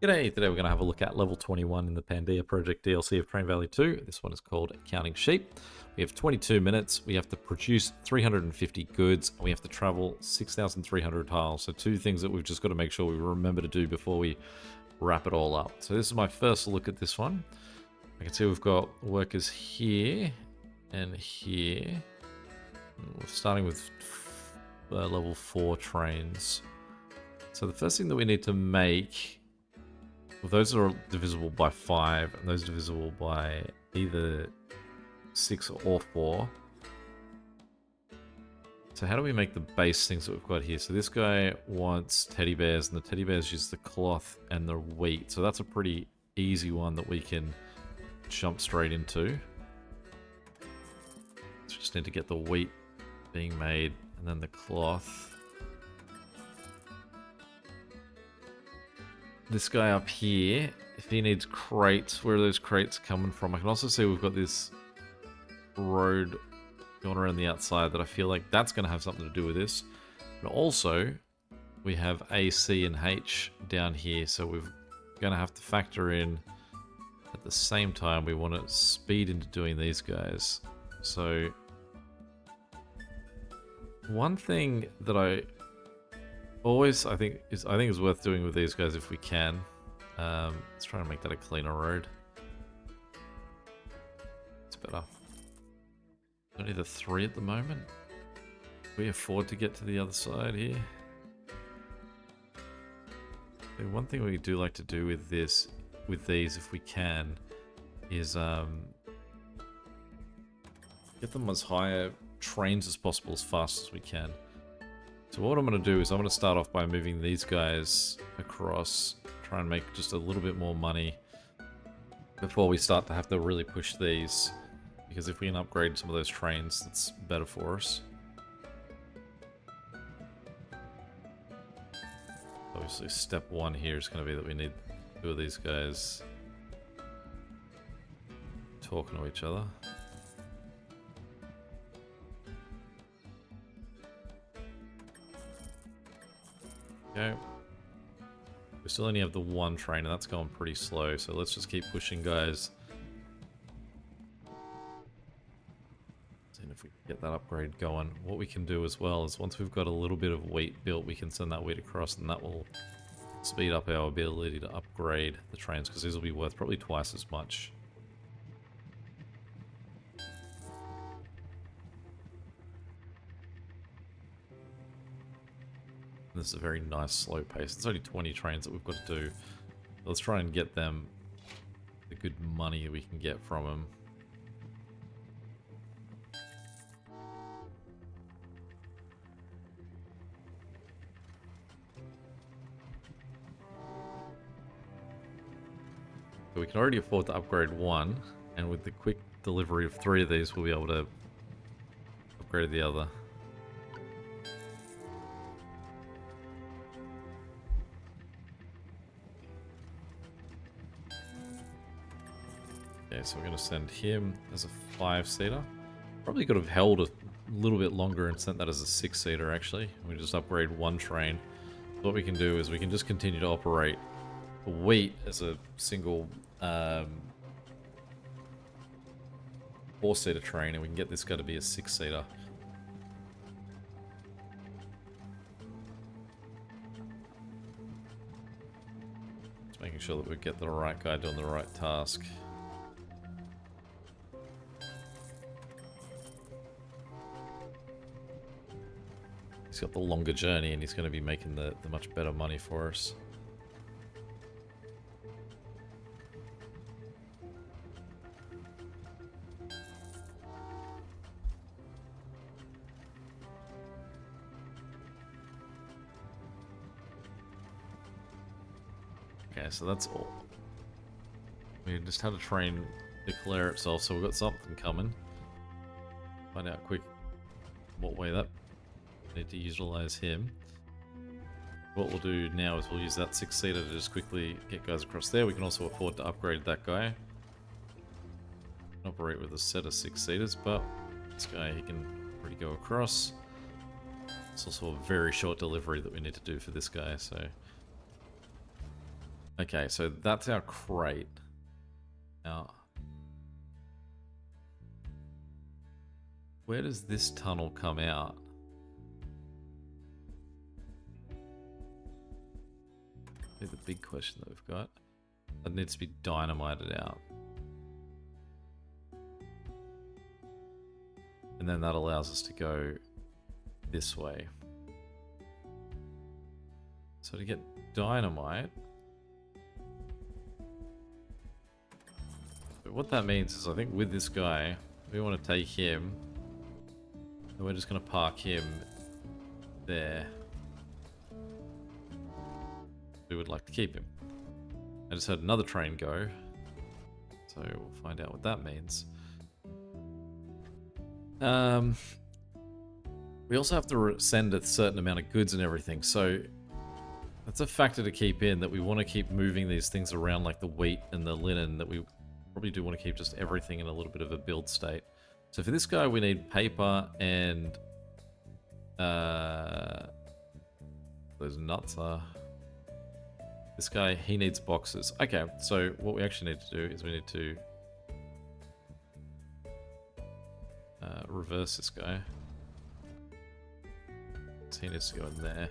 G'day, today we're going to have a look at level 21 in the Pandeia project DLC of Train Valley 2. This one is called Counting Sheep. We have 22 minutes, we have to produce 350 goods, and we have to travel 6,300 tiles. So two things that we've just got to make sure we remember to do before we wrap it all up. So this is my first look at this one. I can see we've got workers here and here. We're starting with level 4 trains. So the first thing that we need to make, well, those are divisible by 5, and those are divisible by either 6 or 4. So how do we make the base things that we've got here? So this guy wants teddy bears, and the teddy bears use the cloth and the wheat. So that's a pretty easy one that we can jump straight into. So just need to get the wheat being made, and then the cloth. This guy up here, if he needs crates, where are those crates coming from? I can also see we've got this road going around the outside that I feel like that's going to have something to do with this. But also, we have A, C, and H down here, so we're going to have to factor in, at the same time, we want to speed into doing these guys. So, one thing that I think is worth doing with these guys if we can. Let's try and make that a cleaner road. It's better. Only the 3 at the moment. We afford to get to the other side here. The one thing we do like to do with these, if we can, is get them as higher trains as possible as fast as we can. So what I'm going to do is I'm going to start off by moving these guys across, try and make just a little bit more money before we start to have to really push these, because if we can upgrade some of those trains, that's better for us. Obviously step 1 here is going to be that we need 2 of these guys talking to each other. Okay. We still only have the 1 train, and that's going pretty slow, so let's just keep pushing, guys. Seeing if we can get that upgrade going. What we can do as well is once we've got a little bit of wheat built, we can send that wheat across, and that will speed up our ability to upgrade the trains, because these will be worth probably twice as much. This is a very nice slow pace. It's only 20 trains that we've got to do. Let's try and get them the good money we can get from them. So we can already afford to upgrade 1, and with the quick delivery of 3 of these, we'll be able to upgrade the other. Okay, so we're going to send him as a 5-seater. Probably could have held a little bit longer and sent that as a 6-seater, actually. We just upgrade 1 train. What we can do is we can just continue to operate the wheat as a single 4-seater train, and we can get this guy to be a 6-seater. Just making sure that we get the right guy doing the right task. He's got the longer journey, and he's going to be making the much better money for us. Okay, so that's all. We just had a train declare itself, so we've got something coming. Find out quick what way that... Need to utilize him. What we'll do now is we'll use that 6-seater to just quickly get guys across there. We can also afford to upgrade that guy. Operate with a set of 6-seaters, but this guy, he can already go across. It's also a very short delivery that we need to do for this guy, so Okay, so that's our crate. Now, where does this tunnel come out? Be the big question that we've got. It needs to be dynamited out. And then that allows us to go this way. So to get dynamite, but what that means is I think with this guy, we want to take him, and we're just going to park him there. We would like to keep him. I just heard another train go, so we'll find out what that means. We also have to send a certain amount of goods and everything, so that's a factor to keep in, that we want to keep moving these things around, like the wheat and the linen, that we probably do want to keep just everything in a little bit of a build state. So for this guy, we need paper and those nuts are... This guy, he needs boxes. Okay, so what we actually need to do is we need to reverse this guy. So he needs to go in there.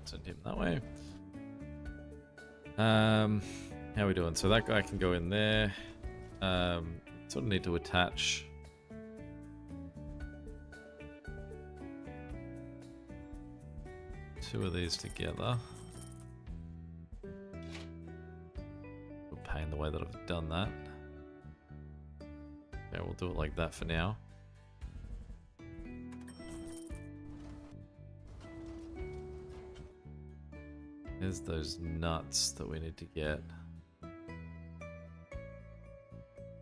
Send him that way. How are we doing? So that guy can go in there. Sort of need to attach two of these together. We're paying the way that I've done that. Okay, we'll do it like that for now. There's those nuts that we need to get.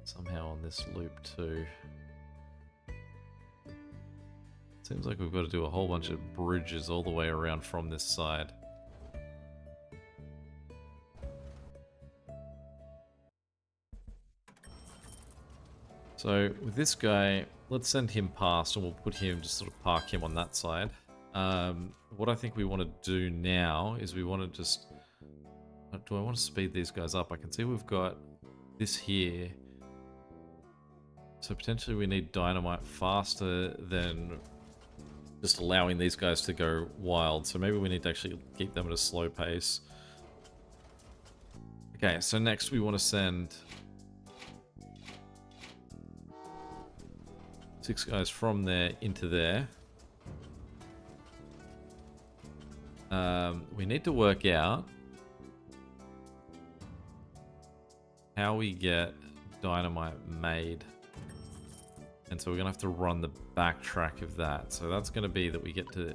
Somehow on this loop too. Seems like we've got to do a whole bunch of bridges all the way around from this side. So with this guy, let's send him past and we'll put him, just sort of park him on that side. What I think we want to do now is we want to just... Do I want to speed these guys up? I can see we've got this here. So potentially we need dynamite faster than just allowing these guys to go wild. So maybe we need to actually keep them at a slow pace. Okay, so next we want to send 6 guys from there into there. We need to work out how we get dynamite made. And so we're going to have to run the backtrack of that. So that's going to be that we get to...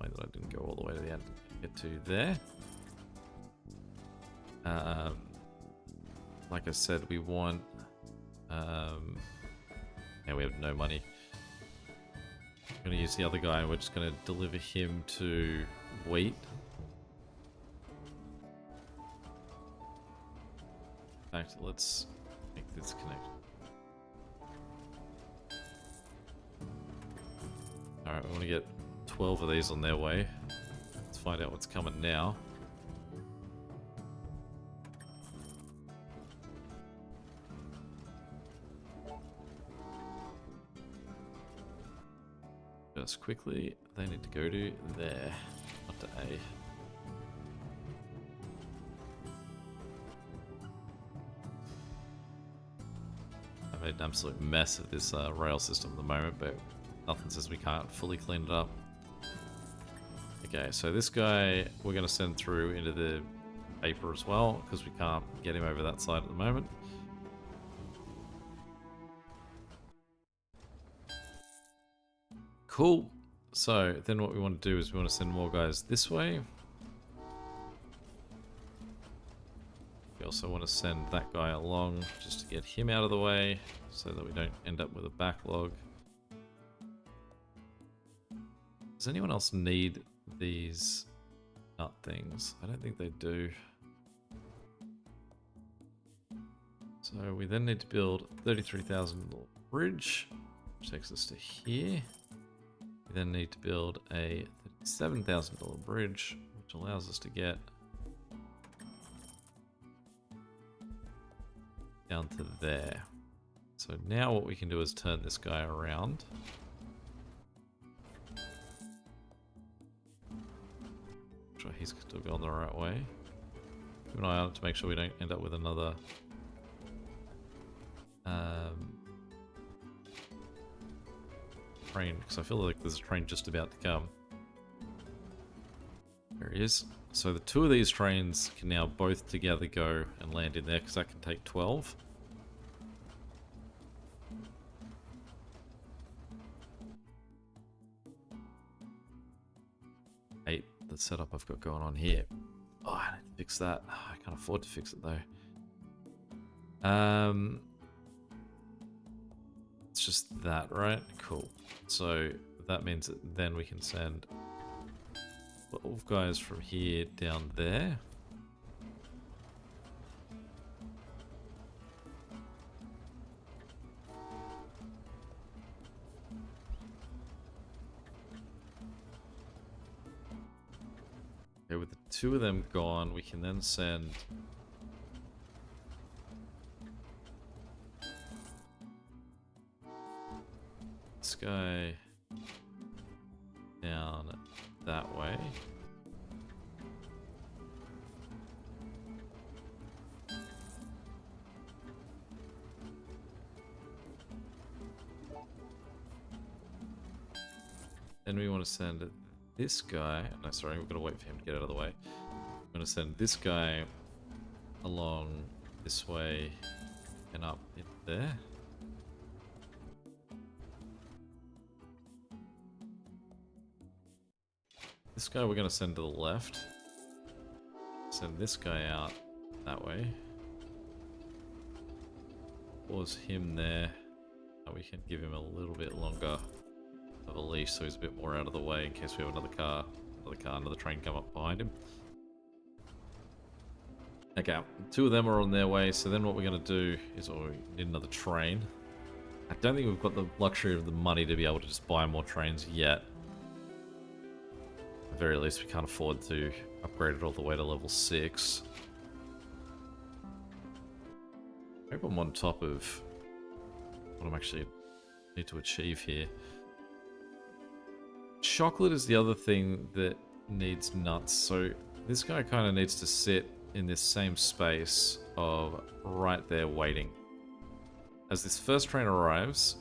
Wait, that I didn't go all the way to the end. Get to there. Like I said, we want... yeah, we have no money. We're going to use the other guy and we're just going to deliver him to wheat. In fact, let's make this connection. Alright, we want to get 12 of these on their way. Let's find out what's coming now. Just quickly, they need to go to there, not to A. I made an absolute mess of this rail system at the moment, but nothing says we can't fully clean it up. Okay, so this guy we're going to send through into the paper as well, because we can't get him over that side at the moment. Cool. So then what we want to do is we want to send more guys this way. We also want to send that guy along just to get him out of the way so that we don't end up with a backlog. Does anyone else need these nut things? I don't think they do. So we then need to build $33,000 bridge, which takes us to here. We then need to build a $37,000 bridge, which allows us to get down to there. So now what we can do is turn this guy around. Make sure he's still going the right way. Keep an eye on it to make sure we don't end up with another train, because I feel like there's a train just about to come. There he is. So the two of these trains can now both together go and land in there, because that can take 12. The setup I've got going on here. Oh, I need to fix that. I can't afford to fix it though. It's just that, right? Cool. So that means that then we can send 12 guys from here down there. Okay, with the two of them gone, we can then send this guy down that way. Then we want to send this guy, no sorry, we're going to wait for him to get out of the way. I'm going to send this guy along this way and up in there. This guy we're going to send to the left. Send this guy out that way. Pause him there. We can give him a little bit longer of a leash so he's a bit more out of the way in case we have another train come up behind him. Okay, two of them are on their way, so then what we're going to do is we need another train. I don't think we've got the luxury of the money to be able to just buy more trains yet. At the very least, we can't afford to upgrade it all the way to level 6. I hope I'm on top of what I'm actually need to achieve here. Chocolate is the other thing that needs nuts, so this guy kind of needs to sit in this same space of right there waiting. As this first train arrives,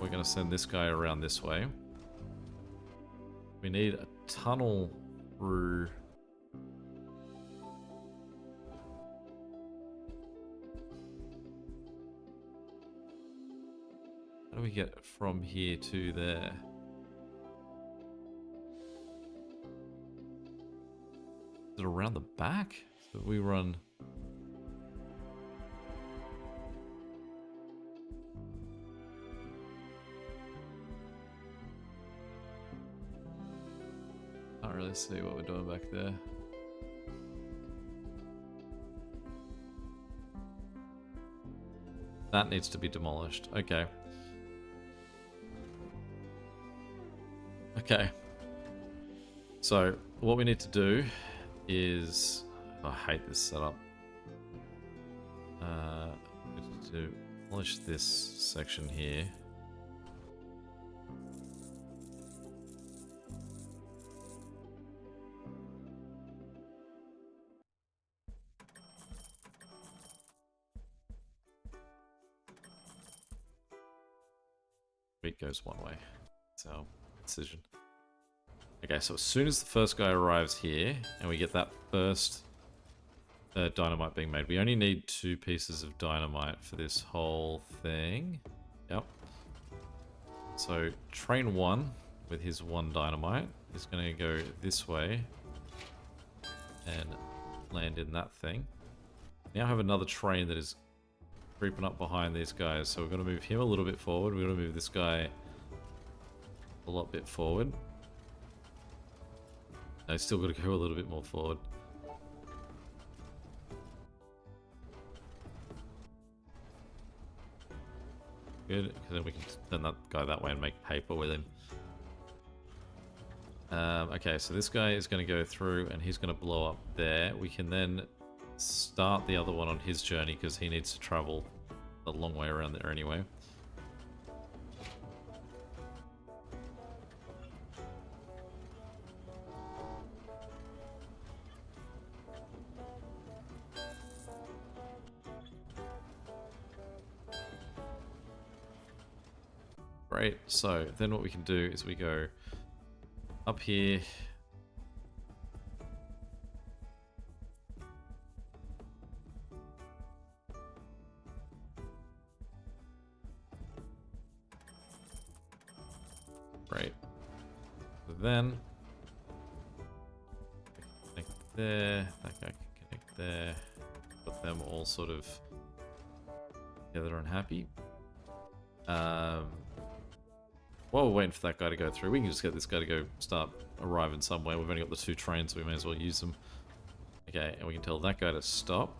we're going to send this guy around this way. We need a tunnel through... How do we get from here to there? Is it around the back? So we run... Can't really see what we're doing back there. That needs to be demolished. Okay. Okay. So, what we need to do is... I hate this setup. We need to demolish this section here. It goes one way. So, decision. Okay, so as soon as the first guy arrives here, and we get that first dynamite being made, we only need 2 pieces of dynamite for this whole thing. Yep. So, train 1 with his 1 dynamite is going to go this way and land in that thing. Now have another train that is creeping up behind these guys, so we're going to move him a little bit forward. We're going to move this guy a lot bit forward. No, still got to go a little bit more forward. Good, because then we can turn that guy that way and make paper with him. Okay, so this guy is going to go through and he's going to blow up there. We can then start the other one on his journey because he needs to travel a long way around there anyway. Great, so then what we can do is we go up here. Right. So then connect there, that guy can connect there. Got them all sort of together and happy. While we're waiting for that guy to go through, we can just get this guy to go start arriving somewhere. We've only got the 2 trains, so we may as well use them. Okay, and we can tell that guy to stop.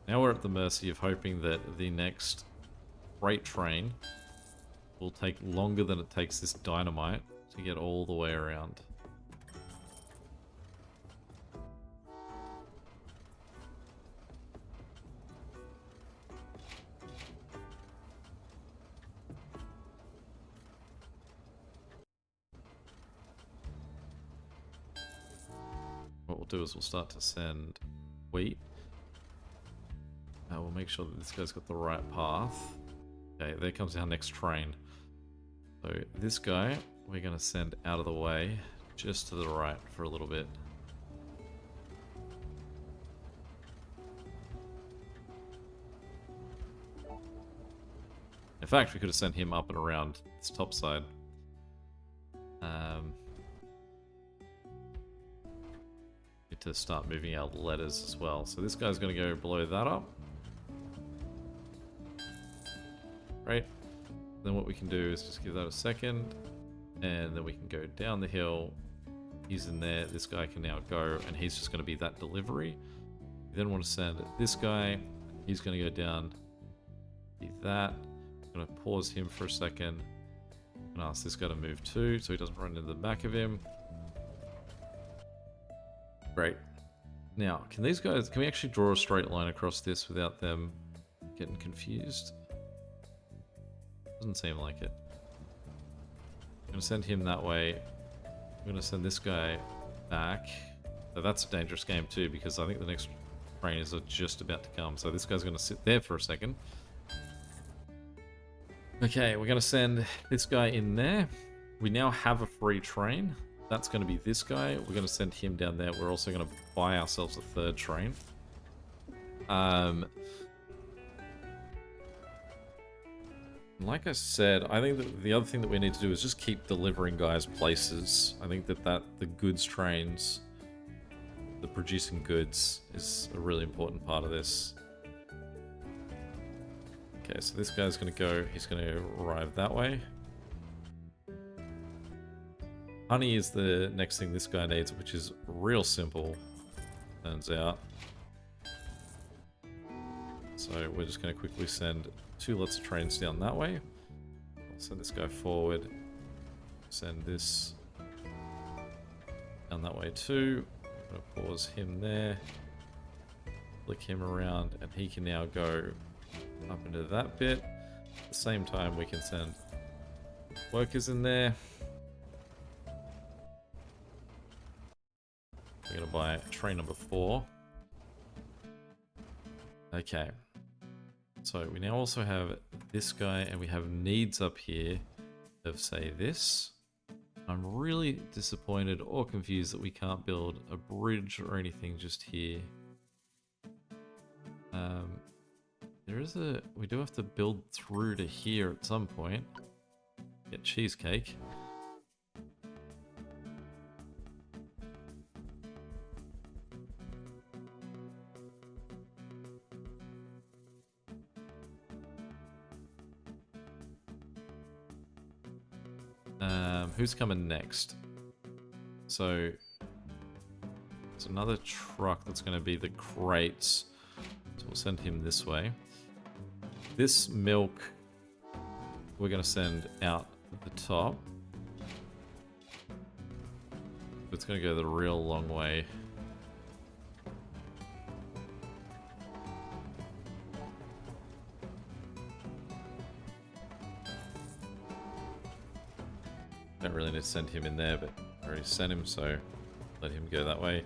Now we're at the mercy of hoping that the next freight train will take longer than it takes this dynamite to get all the way around. What we'll do is we'll start to send wheat. We'll make sure that this guy's got the right path. Okay, there comes our next train. So this guy, we're going to send out of the way, just to the right for a little bit. In fact, we could have sent him up and around this top side. Need to start moving our letters as well. So this guy's going to go blow that up. Right. Then what we can do is just give that a second. And then we can go down the hill. He's in there. This guy can now go, and he's just going to be that delivery. We then want to send this guy. He's going to go down. Be that. I'm going to pause him for a second and ask this guy to move too, so he doesn't run into the back of him. Great. Now, can we actually draw a straight line across this without them getting confused? Doesn't seem like it. I'm going to send him that way. I'm going to send this guy back. So that's a dangerous game too, because I think the next trainers are just about to come. So this guy's going to sit there for a second. Okay, we're going to send this guy in there. We now have a free train. That's going to be this guy. We're going to send him down there. We're also going to buy ourselves a 3rd train. Like I said, I think that the other thing that we need to do is just keep delivering guys places. I think that the goods trains, the producing goods, is a really important part of this. Okay, so this guy's going to go, he's going to arrive that way. Honey is the next thing this guy needs, which is real simple, turns out. So we're just going to quickly send 2 lots of trains down that way. I'll send this guy forward. Send this down that way too. I'm going to pause him there. Flick him around, and he can now go up into that bit. At the same time, we can send workers in there. We're going to buy train number 4. Okay. So we now also have this guy, and we have needs up here of, say, this. I'm really disappointed or confused that we can't build a bridge or anything just here. We do have to build through to here at some point. Get cheesecake. Who's coming next? So it's another truck that's going to be the crates. So we'll send him this way. This milk we're going to send out the top. It's going to go the real long way. Don't really need to send him in there, but I already sent him, so let him go that way.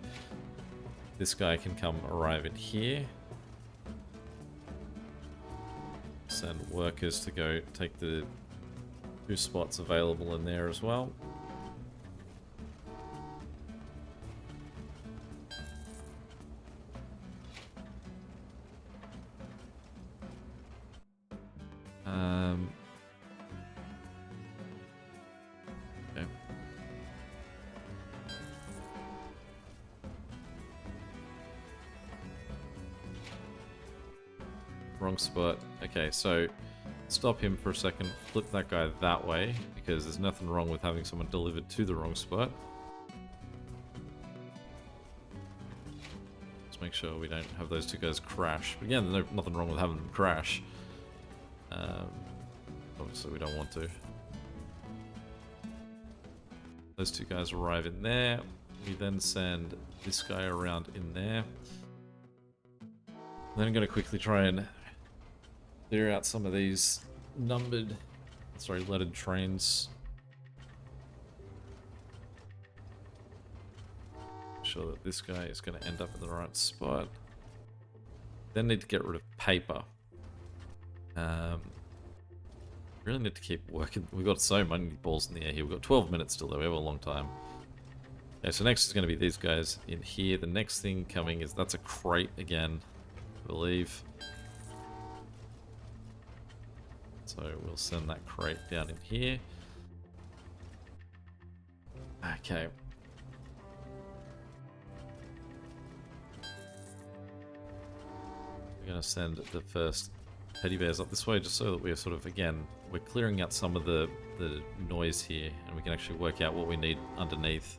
This guy can come arrive in here. Send workers to go take the 2 spots available in there as well. Okay. Wrong spot. Okay, so stop him for a second, flip that guy that way, because there's nothing wrong with having someone delivered to the wrong spot. Let's make sure we don't have those 2 guys crash. But again, there's nothing wrong with having them crash. Obviously we don't want to. Those 2 guys arrive in there. We then send this guy around in there. Then I'm going to quickly try and clear out some of these lettered trains. Make sure that this guy is going to end up in the right spot. Then need to get rid of paper. Really need to keep working. We've got so many balls in the air here. We've got 12 minutes still though. We have a long time. Okay, so next is going to be these guys in here. The next thing coming is, that's a crate again, I believe. So we'll send that crate down in here. Okay. We're going to send the first teddy bears up this way, just so that we're sort of, again, we're clearing out some of the noise here, and we can actually work out what we need underneath.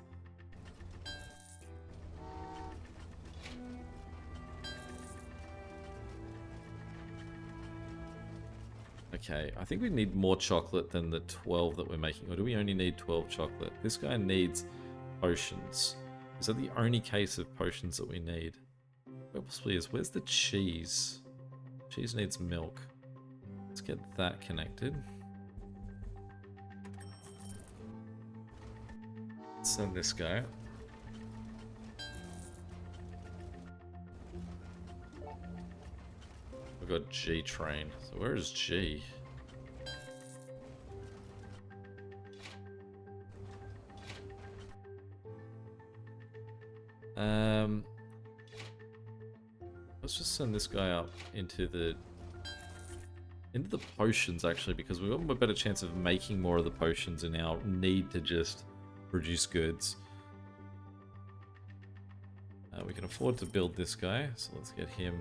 Okay, I think we need more chocolate than the 12 that we're making. Or do we only need 12 chocolate? This guy needs potions. Is that the only case of potions that we need? It possibly is. Where's the cheese? Cheese needs milk. Let's get that connected. Let's send this guy. We've got G train. So where is G? Let's just send this guy up into the potions, actually, because we've got a better chance of making more of the potions in our need to just produce goods. We can afford to build this guy, so let's get him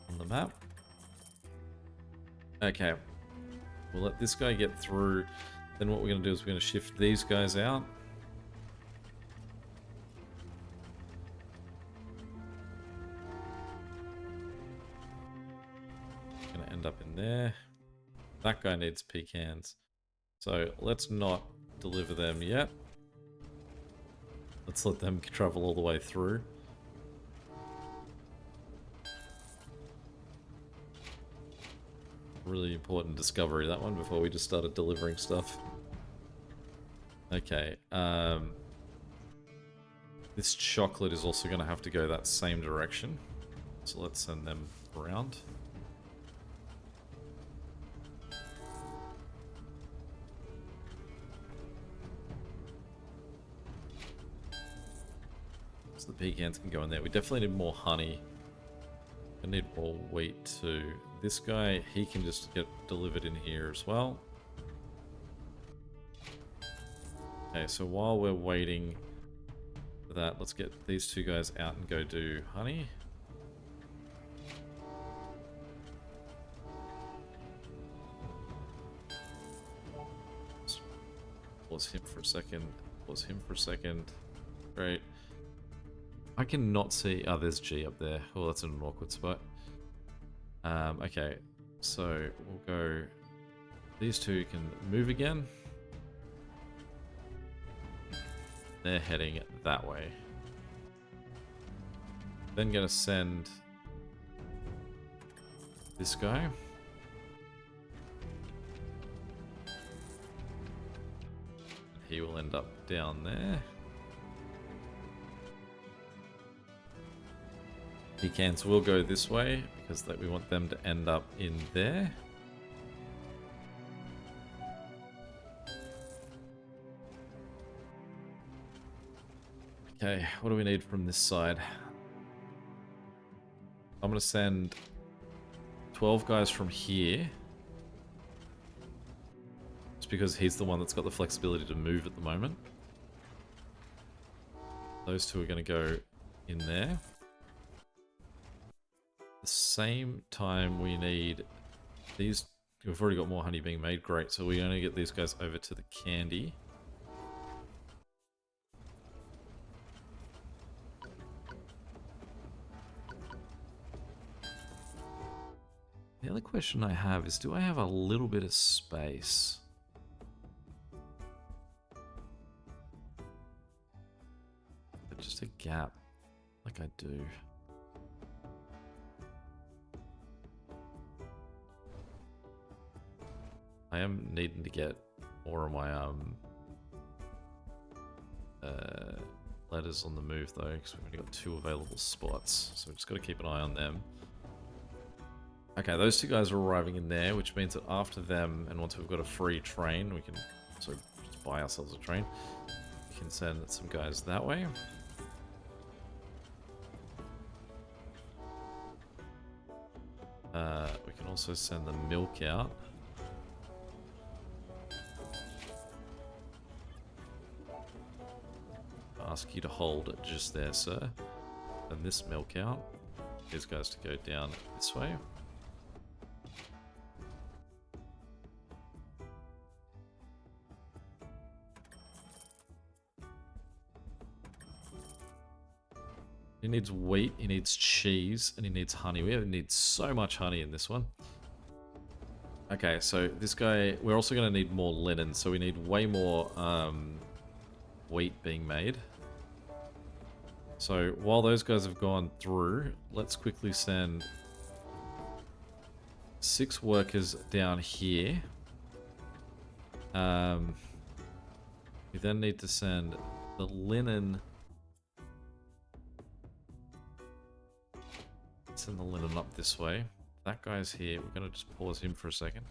on the map. Okay, we'll let this guy get through. Then what we're going to do is we're going to shift these guys out. Going to end up in there. That guy needs pecans. So let's not deliver them yet. Let's let them travel all the way through. Really important discovery, that one, before we just started delivering stuff. Okay, this chocolate is also going to have to go that same direction. So let's send them around. So the pecans can go in there. We definitely need more honey. I need more wheat too. This guy, he can just get delivered in here as well. Okay, so while we're waiting for that, let's get these 2 guys out and go do honey. Let's pause him for a second. Pause him for a second. Great. I cannot see... Oh, there's G up there. Oh, that's an awkward spot. Okay, so we'll go... These two can move again. They're heading that way. Then gonna send this guy. He will end up down there. He can, so we'll go this way because we want them to end up in there. Okay, what do we need from this side? I'm going to send 12 guys from here. Just because he's the one that's got the flexibility to move at the moment. Those two are going to go in there. At the same time, we need these. We've already got more honey being made. Great. So we're going to get these guys over to the candy. The other question I have is, do I have a little bit of space? Just a gap, like I do. I am needing to get more of my letters on the move though, because we've only got 2 available spots, so we've just got to keep an eye on them. Okay, those 2 guys are arriving in there, which means that after them, and once we've got a free train, we can sort of just buy ourselves a train. We can send some guys that way. We can also send the milk out. Ask you to hold it just there, sir. And this milk out. These guys to go down this way. He needs wheat, he needs cheese, and he needs honey. We need so much honey in this one. Okay, so this guy, we're also going to need more linen, so we need way more wheat being made. So while those guys have gone through, let's quickly send 6 workers down here. We then need to send the linen... Send the linen up this way. That guy's here. We're going to just pause him for a second.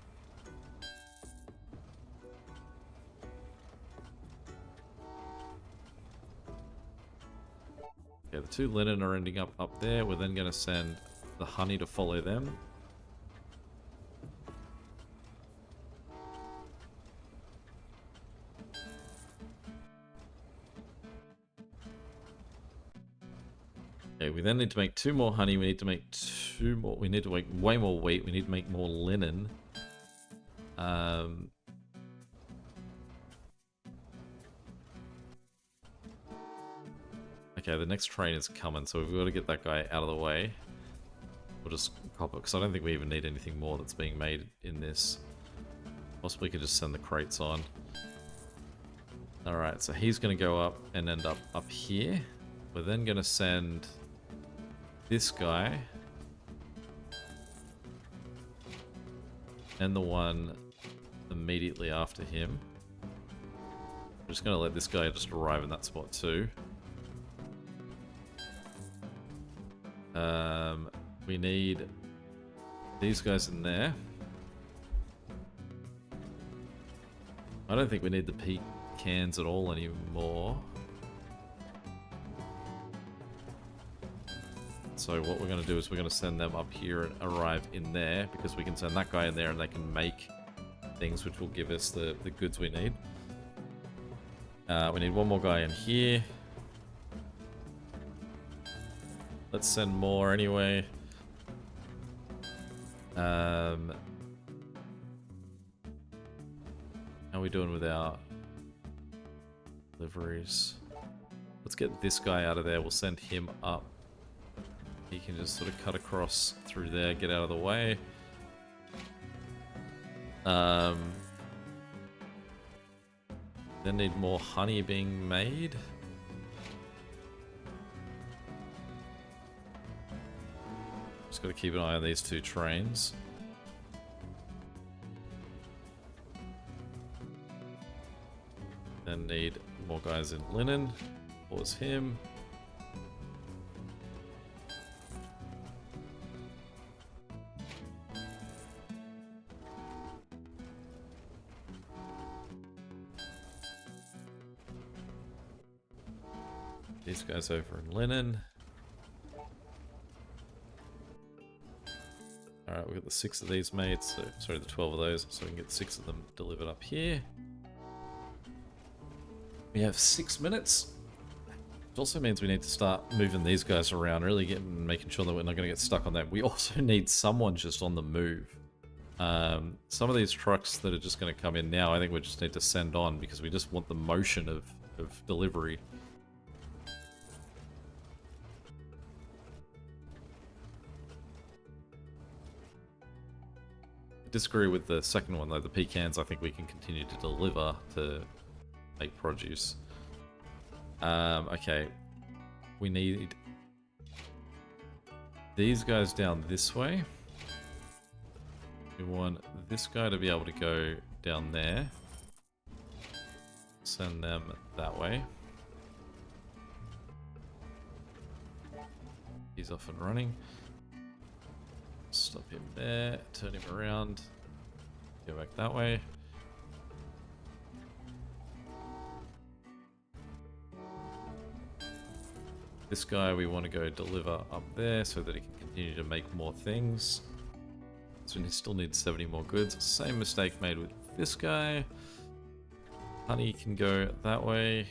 Okay, the 2 linen are ending up there. We're then going to send the honey to follow them. Okay, we then need to make 2 more honey. We need to make 2 more. We need to make way more wheat. We need to make more linen. Okay, the next train is coming, so we've got to get that guy out of the way. We'll just cop it, because I don't think we even need anything more that's being made in this. Possibly could just send the crates on. Alright, so he's going to go up and end up here. We're then going to send this guy and the one immediately after him. I'm just going to let this guy just arrive in that spot too. We need these guys in there. I don't think we need the pecans at all anymore. So what we're going to do is we're going to send them up here and arrive in there, because we can send that guy in there and they can make things which will give us the goods we need. We need 1 more guy in here. Let's send more anyway. How are we doing with our deliveries? let's get this guy out of there. We'll send him up. He can just sort of cut across through there, get out of the way. Then need more honey being made. Just got to keep an eye on these two trains. Then need more guys in linen. Pause him. These guys over in linen. Alright, we've got the 6 of these mates, so, sorry, the 12 of those, so we can get 6 of them delivered up here. We have 6 minutes. It also means we need to start moving these guys around, really making sure that we're not going to get stuck on that. We also need someone just on the move. Some of these trucks that are just going to come in now, I think we just need to send on because we just want the motion of delivery. Disagree with the second one though. The pecans I think we can continue to deliver to make produce. Okay, we need these guys down this way. We want this guy to be able to go down there. Send them that way. He's off and running. Stop him there, turn him around, go back that way. This guy we want to go deliver up there so that he can continue to make more things. So he still needs 70 more goods. Same mistake made with this guy. Honey can go that way.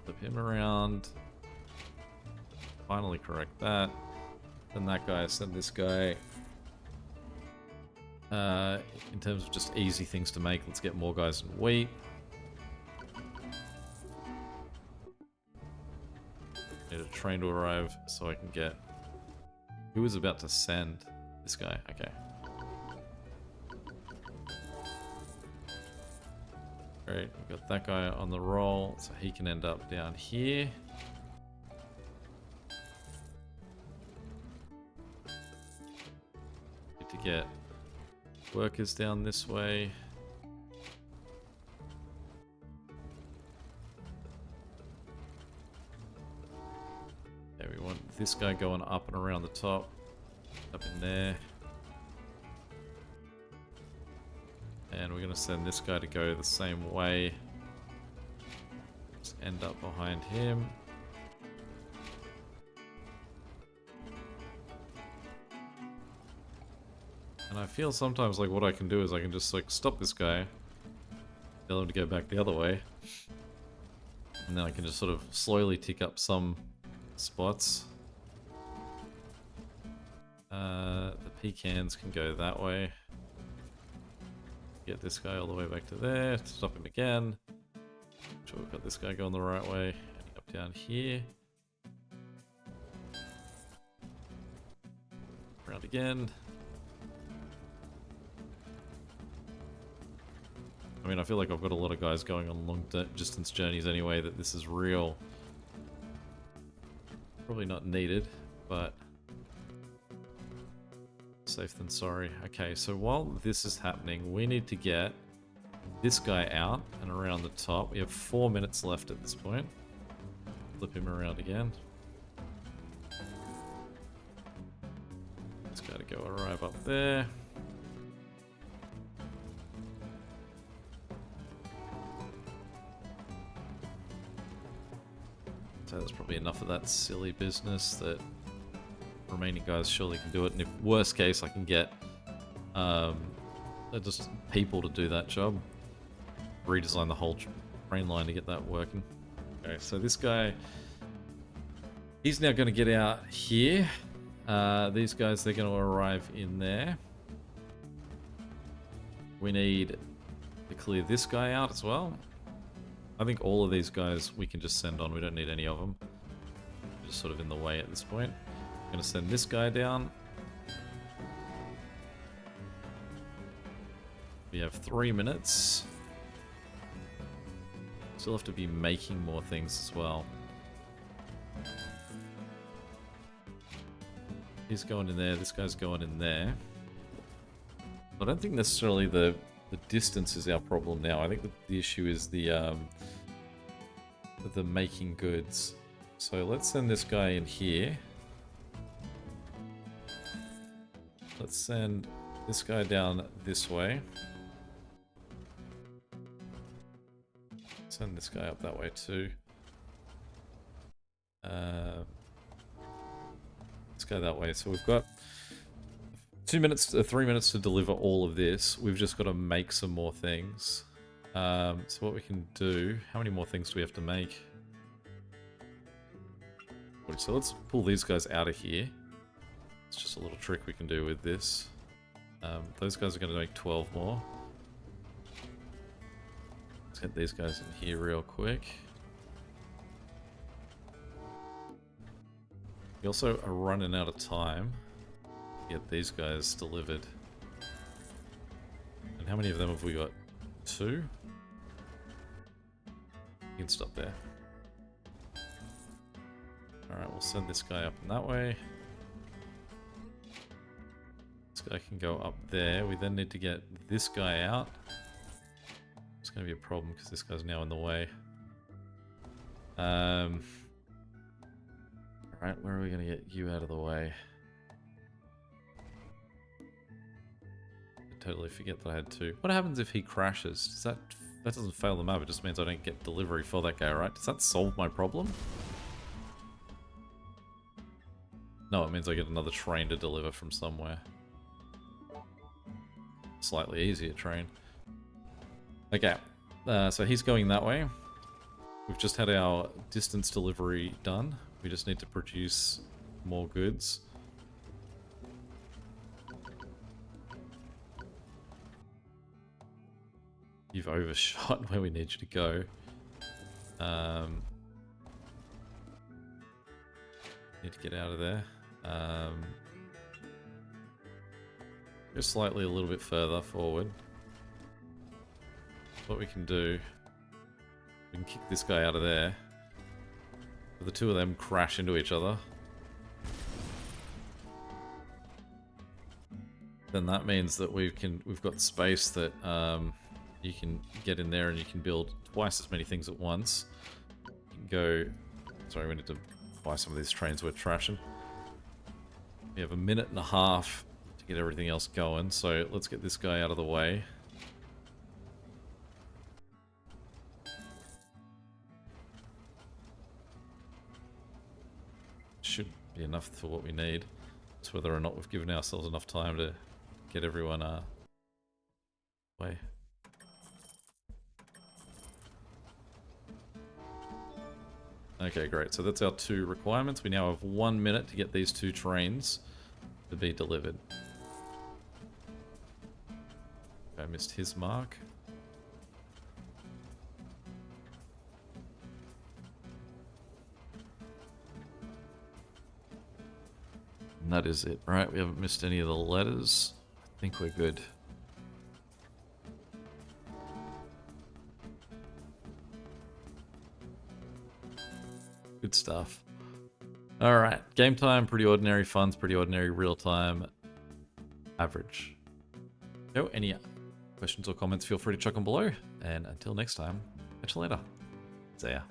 Flip him around. Finally correct that. Then that guy, send this guy. In terms of just easy things to make, let's get more guys in wheat. Need a train to arrive so I can get... Who was about to send? This guy, okay. Great, we've got that guy on the roll, so he can end up down here. Need to get workers down this way. Yeah, we want this guy going up and around the top, up in there. And we're going to send this guy to go the same way. Just end up behind him. And I feel sometimes like what I can do is I can just like stop this guy, tell him to go back the other way, and then I can just sort of slowly tick up some spots. The pecans can go that way. Get this guy all the way back to there, stop him again. Make sure we've got this guy going the right way, and up down here. Around again. I mean, I feel like I've got a lot of guys going on long distance journeys anyway, that this is real. Probably not needed, but safe than sorry. Okay, so while this is happening, we need to get this guy out and around the top. We have 4 minutes left at this point. Flip him around again. This guy to go arrive up there. So that's probably enough of that silly business. That remaining guys surely can do it, and if worst case I can get just people to do that job. Redesign the whole train line to get that working. Okay, so this guy, he's now going to get out here. These guys, they're going to arrive in there. We need the to clear this guy out as well. I think all of these guys we can just send on. We don't need any of them. They're just sort of in the way at this point. I'm going to send this guy down. We have 3 minutes. Still have to be making more things as well. He's going in there, this guy's going in there. I don't think necessarily the distance is our problem now. I think that the issue is the making goods. So let's send this guy in here. Let's send this guy down this way. Send this guy up that way too. Let's go that way. So we've got 3 minutes to deliver all of this. We've just got to make some more things. So what we can do, how many more things do we have to make? So let's pull these guys out of here. It's just a little trick we can do with this. Those guys are going to make 12 more. Let's get these guys in here real quick. We also are running out of time to get these guys delivered. And how many of them have we got? 2? You can stop there. Alright, we'll send this guy up in that way. This guy can go up there. We then need to get this guy out. It's going to be a problem because this guy's now in the way. Alright, where are we going to get you out of the way? I totally forget that I had 2. What happens if he crashes? Does that doesn't fail the map, it just means I don't get delivery for that guy, right? Does that solve my problem? No, it means I get another train to deliver from somewhere. Slightly easier train. Okay, so he's going that way. We've just had our distance delivery done. We just need to produce more goods. You've overshot where we need you to go. Need to get out of there. Go slightly a little bit further forward. What we can do, we can kick this guy out of there. The two of them crash into each other. Then that means that we've got space that you can get in there and you can build twice as many things at once. You can go. Sorry, we need to buy some of these trains we're trashing. We have 1.5 minutes to get everything else going, so let's get this guy out of the way. Should be enough for what we need. It's whether or not we've given ourselves enough time to get everyone away. Okay, great. So that's our 2 requirements. We now have 1 minute to get these 2 trains to be delivered. I missed his mark. And that is it, right? We haven't missed any of the letters. I think we're good. Good stuff. Alright, game time, pretty ordinary, fun's pretty ordinary, real time, average. So, any questions or comments, feel free to chuck them below. And until next time, catch you later. See ya.